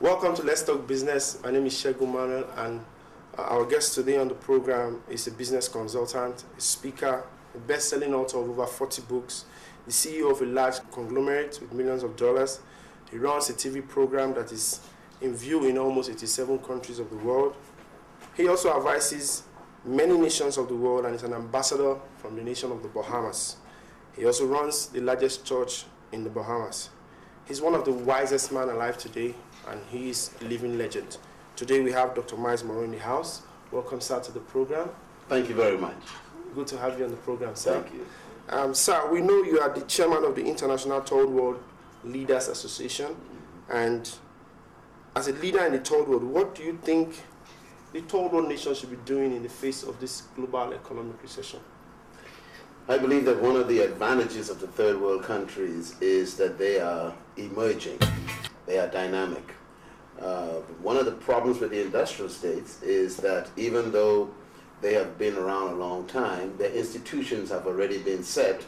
Welcome to Let's Talk Business. My name is Shegun Manuel, and our guest today on the program is a business consultant, a speaker, a best-selling author of over 40 books, the CEO of a large conglomerate with millions of dollars. He runs a TV program that is in view in almost 87 countries of the world. He also advises many nations of the world and is an ambassador from the nation of the Bahamas. He also runs the largest church in the Bahamas. He's one of the wisest men alive today, and he is a living legend. Today we have Dr. Miles Moreau in the house. Welcome, sir, to the program. Thank you very much. Good to have you on the program, sir. Thank you. Sir, we know you are the chairman of the International Third World Leaders Association, and as a leader in the Third World, what do you think the Third World nations should be doing in the face of this global economic recession? I believe that one of the advantages of the third world countries is that they are emerging. They are dynamic. One of the problems with the industrial states is that even though they have been around a long time, their institutions have already been set.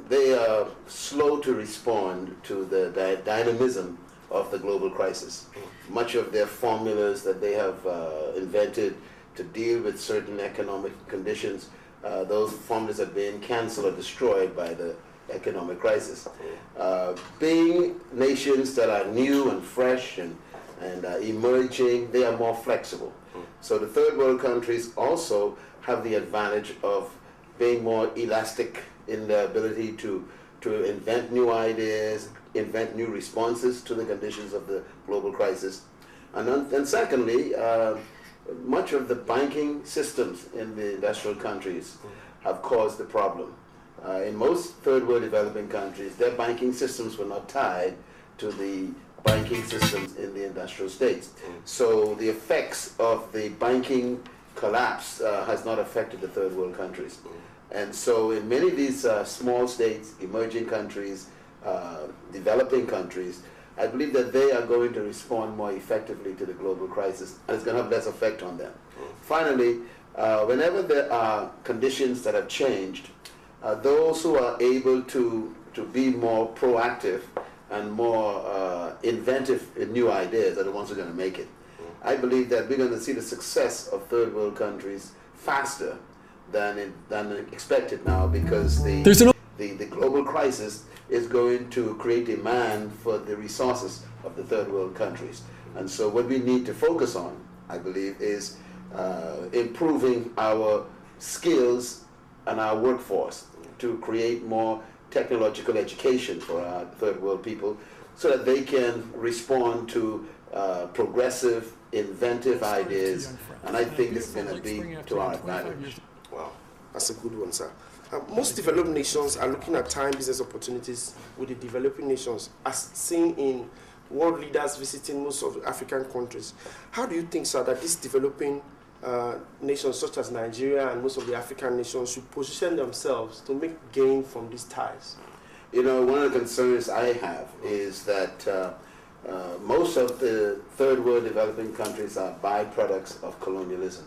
They are slow to respond to the dynamism of the global crisis. Much of their formulas that they have invented to deal with certain economic conditions, those formulas have been canceled or destroyed by the economic crisis. Being nations that are new and fresh and emerging, they are more flexible. So the third world countries also have the advantage of being more elastic in their ability to invent new ideas, invent new responses to the conditions of the global crisis. And secondly, much of the banking systems in the industrial countries have caused the problem. In most third world developing countries, their banking systems were not tied to the banking systems in the industrial states. So the effects of the banking collapse has not affected the third world countries. And so in many of these small states, emerging countries, developing countries, I believe that they are going to respond more effectively to the global crisis, and it's going to have less effect on them. Finally, whenever there are conditions that have changed, those who are able to be more proactive and more inventive in new ideas are the ones who are going to make it. I believe that we're going to see the success of third world countries faster than expected now, because the global crisis is going to create demand for the resources of the third world countries. And so what we need to focus on, I believe, is improving our skills and our workforce to create more technological education for our third world people so that they can respond to progressive, inventive ideas. And I think this is going to be to our advantage. Wow, that's a good one, sir. Most developed nations are looking at tying business opportunities with the developing nations, as seen in world leaders visiting most of the African countries. How do you think, sir, that these developing nations such as Nigeria and most of the African nations should position themselves to make gain from these ties? You know, one of the concerns I have is that most of the third world developing countries are byproducts of colonialism.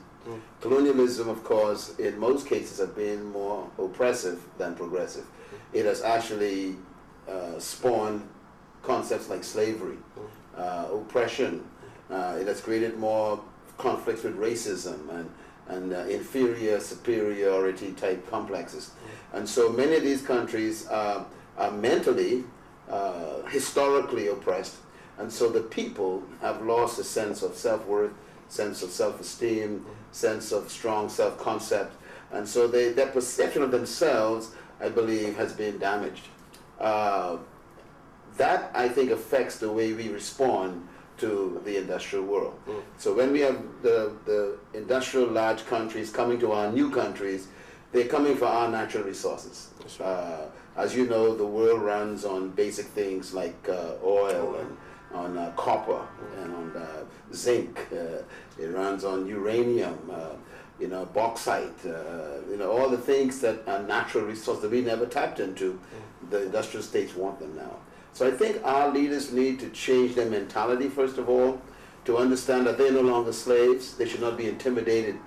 Colonialism, of course, in most cases have been more oppressive than progressive. It has actually spawned concepts like slavery, oppression. It has created more conflicts with racism and inferior superiority type complexes. And so many of these countries are mentally, historically oppressed. And so the people have lost a sense of self-worth, sense of self-esteem, sense of strong self-concept. And so their perception of themselves, I believe, has been damaged. That, I think, affects the way we respond to the industrial world. So when we have the industrial large countries coming to our new countries, they're coming for our natural resources. As you know, the world runs on basic things like oil and on copper and on zinc. It runs on uranium, bauxite, all the things that are natural resources that we never tapped into. The industrial states want them now. So I think our leaders need to change their mentality, first of all, to understand that they're no longer slaves. They should not be intimidated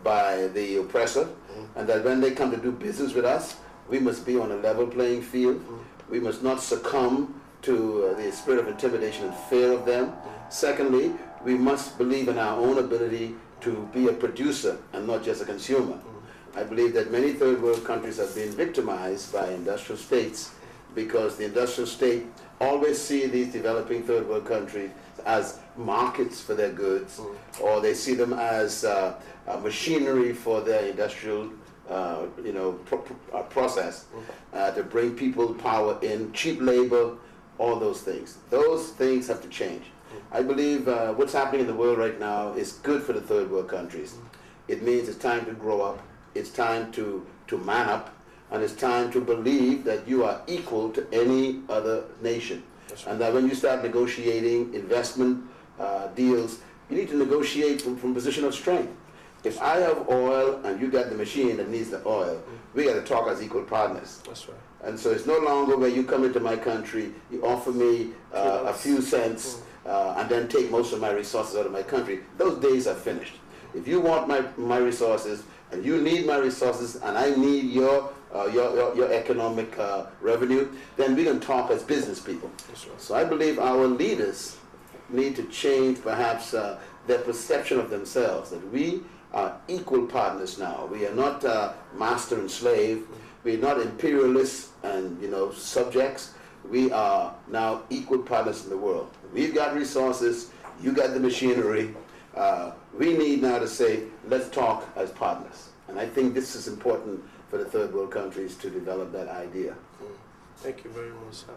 by the oppressor, and that when they come to do business with us, we must be on a level playing field. We must not succumb to the spirit of intimidation and fear of them. Secondly, we must believe in our own ability to be a producer and not just a consumer. I believe that many third world countries have been victimized by industrial states because the industrial state always see these developing third world countries as markets for their goods, or they see them as machinery for their industrial process to bring people power in, cheap labor, all those things. Those things have to change. I believe what's happening in the world right now is good for the third world countries. It means it's time to grow up, it's time to man up, and it's time to believe that you are equal to any other nation. Right. And that when you start negotiating investment deals, you need to negotiate from a position of strength. If I have oil and you got the machine that needs the oil, we got to talk as equal partners. That's right. And so it's no longer where you come into my country, you offer me a few cents, and then take most of my resources out of my country. Those days are finished. If you want my resources, and you need my resources, and I need your economic revenue, then we can talk as business people. Right. So I believe our leaders need to change perhaps their perception of themselves, that we are equal partners now. We are not master and slave. We're not imperialists and subjects. We are now equal partners in the world. We've got resources, you got the machinery. We need now to say, let's talk as partners. And I think this is important for the third world countries to develop that idea. Thank you very much, sir.